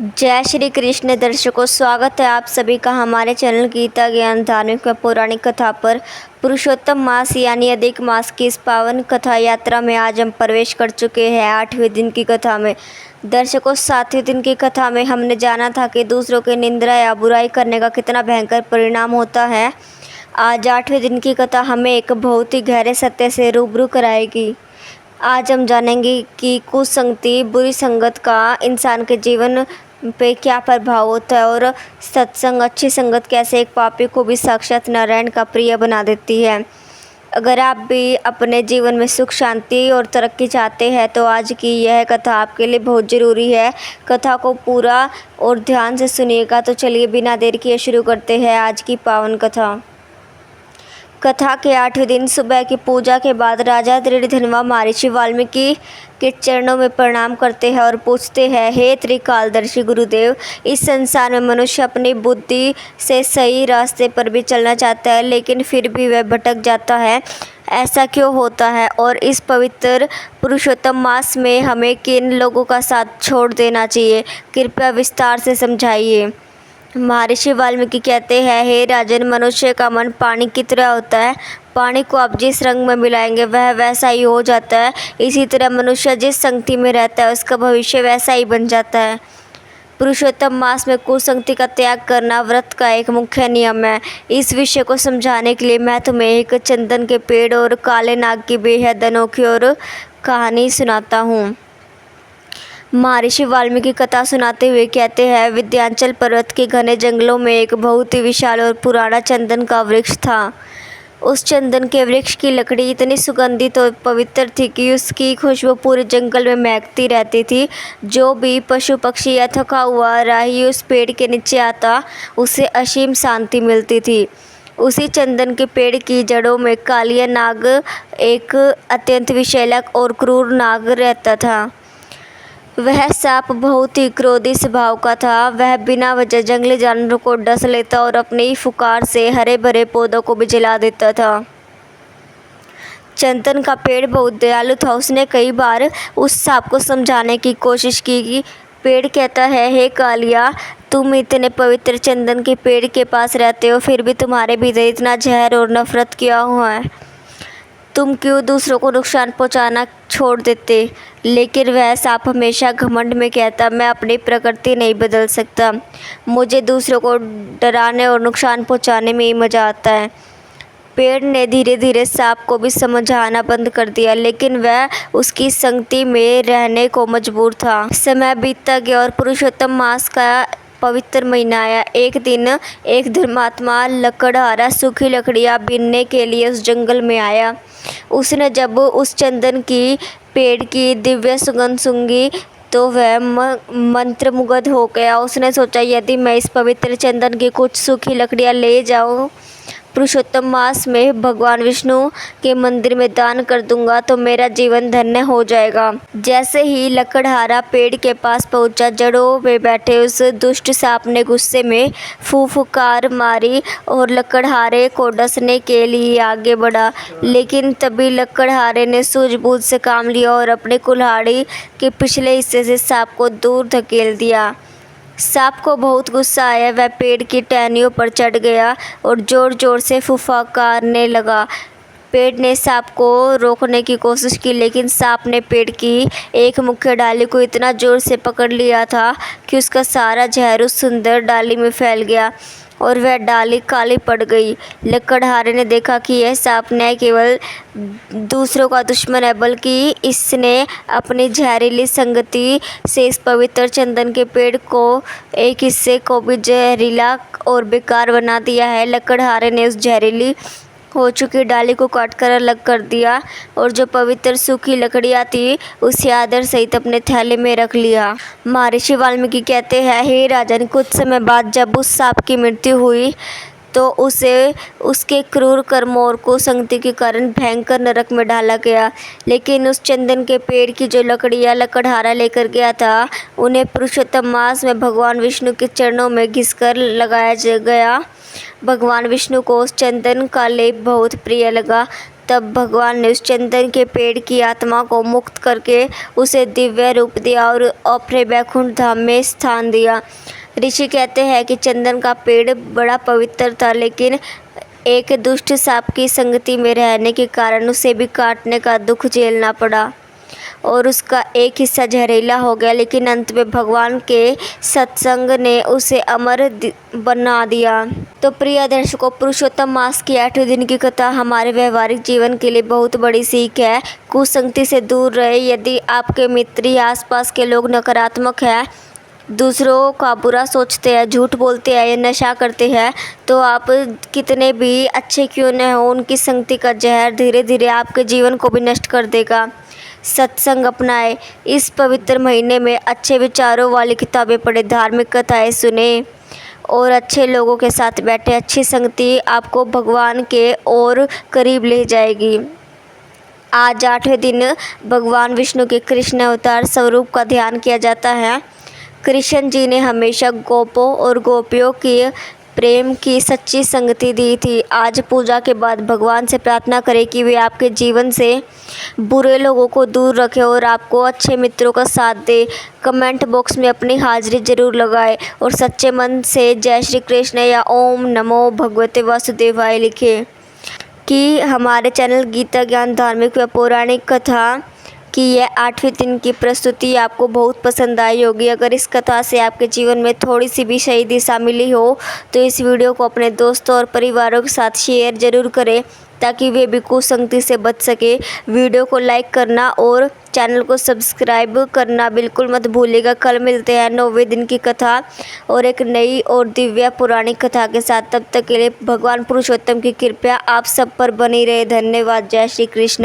जय श्री कृष्ण दर्शकों, स्वागत है आप सभी का हमारे चैनल गीता ज्ञान धार्मिक व पौराणिक कथा पर। पुरुषोत्तम मास यानी अधिक मास की इस पावन कथा यात्रा में आज हम प्रवेश कर चुके हैं 8वें दिन की कथा में। दर्शकों, 7वें दिन की कथा में हमने जाना था कि दूसरों की निंदा या बुराई करने का कितना भयंकर परिणाम होता है। आज 8वें दिन की कथा हमें एक बहुत ही गहरे सत्य से रूबरू कराएगी। आज हम जानेंगे कि कुसंगति, बुरी संगत का इंसान के जीवन पे क्या प्रभाव होता है और सत्संग, अच्छी संगत कैसे एक पापी को भी साक्षात नारायण का प्रिय बना देती है। अगर आप भी अपने जीवन में सुख, शांति और तरक्की चाहते हैं तो आज की यह कथा आपके लिए बहुत ज़रूरी है। कथा को पूरा और ध्यान से सुनिएगा। तो चलिए बिना देर किए शुरू करते हैं आज की पावन कथा। कथा के 8वें दिन सुबह की पूजा के बाद राजा दृढ़धनवा महर्षि वाल्मीकि के चरणों में प्रणाम करते हैं और पूछते हैं, हे त्रिकालदर्शी गुरुदेव, इस संसार में मनुष्य अपनी बुद्धि से सही रास्ते पर भी चलना चाहता है लेकिन फिर भी वह भटक जाता है। ऐसा क्यों होता है और इस पवित्र पुरुषोत्तम मास में हमें किन लोगों का साथ छोड़ देना चाहिए? कृपया विस्तार से समझाइए। महर्षि वाल्मीकि कहते हैं, हे राजन, मनुष्य का मन पानी की तरह होता है। पानी को आप जिस रंग में मिलाएंगे वह वैसा ही हो जाता है। इसी तरह मनुष्य जिस संगति में रहता है उसका भविष्य वैसा ही बन जाता है। पुरुषोत्तम मास में कुसंगति का त्याग करना व्रत का एक मुख्य नियम है। इस विषय को समझाने के लिए मैं तुम्हें एक चंदन के पेड़ और काले नाग की बेहद अनोखी और कहानी सुनाता हूँ। महर्षि वाल्मीकि कथा सुनाते हुए कहते हैं, विंध्याचल पर्वत के घने जंगलों में एक बहुत ही विशाल और पुराना चंदन का वृक्ष था। उस चंदन के वृक्ष की लकड़ी इतनी सुगंधित और पवित्र थी कि उसकी खुशबू पूरे जंगल में महकती रहती थी। जो भी पशु पक्षी या थका हुआ राही उस पेड़ के नीचे आता उसे असीम शांति मिलती थी। उसी चंदन के पेड़ की जड़ों में कालिया नाग, एक अत्यंत विषैला और क्रूर नाग, रहता था। वह सांप बहुत ही क्रोधी स्वभाव का था। वह बिना वजह जंगली जानवरों को डस लेता और अपनी फुकार से हरे भरे पौधों को भी जला देता था। चंदन का पेड़ बहुत दयालु था। उसने कई बार उस सांप को समझाने की कोशिश की कि पेड़ कहता है, हे कालिया, तुम इतने पवित्र चंदन के पेड़ के पास रहते हो, फिर भी तुम्हारे भीतर इतना जहर और नफरत क्या हुआ है? तुम क्यों दूसरों को नुकसान पहुंचाना छोड़ देते? लेकिन वह सांप हमेशा घमंड में कहता, मैं अपनी प्रकृति नहीं बदल सकता। मुझे दूसरों को डराने और नुकसान पहुंचाने में ही मज़ा आता है। पेड़ ने धीरे धीरे सांप को भी समझाना बंद कर दिया, लेकिन वह उसकी संगति में रहने को मजबूर था। समय बीतता गया और पुरुषोत्तम मास का पवित्र महीना आया। एक दिन एक धर्मात्मा लकड़हारा सूखी लकड़ियाँ बीनने के लिए उस जंगल में आया। उसने जब उस चंदन की पेड़ की दिव्य सुगंध सूंघी तो वह मंत्रमुग्ध हो गया। उसने सोचा, यदि मैं इस पवित्र चंदन की कुछ सूखी लकड़ियाँ ले जाऊं, पुरुषोत्तम मास में भगवान विष्णु के मंदिर में दान कर दूंगा तो मेरा जीवन धन्य हो जाएगा। जैसे ही लकड़हारा पेड़ के पास पहुंचा, जड़ों में बैठे उस दुष्ट सांप ने गुस्से में फुफकार मारी और लकड़हारे को डसने के लिए आगे बढ़ा। लेकिन तभी लकड़हारे ने सूझबूझ से काम लिया और अपने कुल्हाड़ी के पिछले हिस्से से सांप को दूर धकेल दिया। सांप को बहुत गुस्सा आया। वह पेड़ की टहनियों पर चढ़ गया और जोर जोर से फुफकारने लगा। पेड़ ने सांप को रोकने की कोशिश की, लेकिन सांप ने पेड़ की एक मुख्य डाली को इतना जोर से पकड़ लिया था कि उसका सारा जहर उस सुंदर डाली में फैल गया और वह डाली काली पड़ गई। लकड़हारे ने देखा कि यह सांप न केवल दूसरों का दुश्मन है, बल्कि इसने अपनी जहरीली संगति से इस पवित्र चंदन के पेड़ को एक हिस्से को भी जहरीला और बेकार बना दिया है। लकड़हारे ने उस जहरीली हो चुकी डाली को काटकर अलग कर दिया और जो पवित्र सूखी लकड़ियाँ थी उसे आदर सहित अपने थैले में रख लिया। महर्षि वाल्मीकि कहते हैं, हे राजन, कुछ समय बाद जब उस सांप की मृत्यु हुई तो उसे उसके क्रूर कर्मों और कुसंगति के कारण भयंकर नरक में डाला गया। लेकिन उस चंदन के पेड़ की जो लकड़ियाँ लकड़हारा लेकर गया था उन्हें पुरुषोत्तम मास में भगवान विष्णु के चरणों में घिसकर लगाया गया। भगवान विष्णु को उस चंदन का लेप बहुत प्रिय लगा। तब भगवान ने उस चंदन के पेड़ की आत्मा को मुक्त करके उसे दिव्य रूप दिया और अपने वैकुंठ धाम में स्थान दिया। ऋषि कहते हैं कि चंदन का पेड़ बड़ा पवित्र था, लेकिन एक दुष्ट सांप की संगति में रहने के कारण उसे भी काटने का दुख झेलना पड़ा और उसका एक हिस्सा जहरीला हो गया, लेकिन अंत में भगवान के सत्संग ने उसे अमर बना दिया। तो प्रिय दर्शकों, पुरुषोत्तम मास की 8वें दिन की कथा हमारे व्यवहारिक जीवन के लिए बहुत बड़ी सीख है। कुसंगति से दूर रहे। यदि आपके मित्र या आसपास के लोग नकारात्मक हैं, दूसरों का बुरा सोचते हैं, झूठ बोलते हैं या नशा करते हैं, तो आप कितने भी अच्छे क्यों न हो, उनकी संगति का जहर धीरे धीरे आपके जीवन को भी नष्ट कर देगा। सत्संग अपनाएं। इस पवित्र महीने में अच्छे विचारों वाली किताबें पढ़ें, धार्मिक कथाएं सुने और अच्छे लोगों के साथ बैठे। अच्छी संगति आपको भगवान के और करीब ले जाएगी। आज 8वें दिन भगवान विष्णु के कृष्ण अवतार स्वरूप का ध्यान किया जाता है। कृष्ण जी ने हमेशा गोपों और गोपियों की प्रेम की सच्ची संगति दी थी। आज पूजा के बाद भगवान से प्रार्थना करें कि वे आपके जीवन से बुरे लोगों को दूर रखें और आपको अच्छे मित्रों का साथ दे। कमेंट बॉक्स में अपनी हाजिरी जरूर लगाएं और सच्चे मन से जय श्री कृष्ण या ओम नमो भगवते वासुदेवाय लिखें। कि हमारे चैनल गीता ज्ञान धार्मिक व पौराणिक कथा कि यह 8वें दिन की प्रस्तुति आपको बहुत पसंद आई होगी। अगर इस कथा से आपके जीवन में थोड़ी सी भी सही दिशा मिली हो तो इस वीडियो को अपने दोस्तों और परिवारों के साथ शेयर जरूर करें ताकि वे भी कुसंगति से बच सके। वीडियो को लाइक करना और चैनल को सब्सक्राइब करना बिल्कुल मत भूलिएगा। कल मिलते हैं 9वें दिन की कथा और एक नई और दिव्य पुरानी कथा के साथ। तब तक के लिए भगवान पुरुषोत्तम की कृपा आप सब पर बनी रहे। धन्यवाद। जय श्री कृष्ण।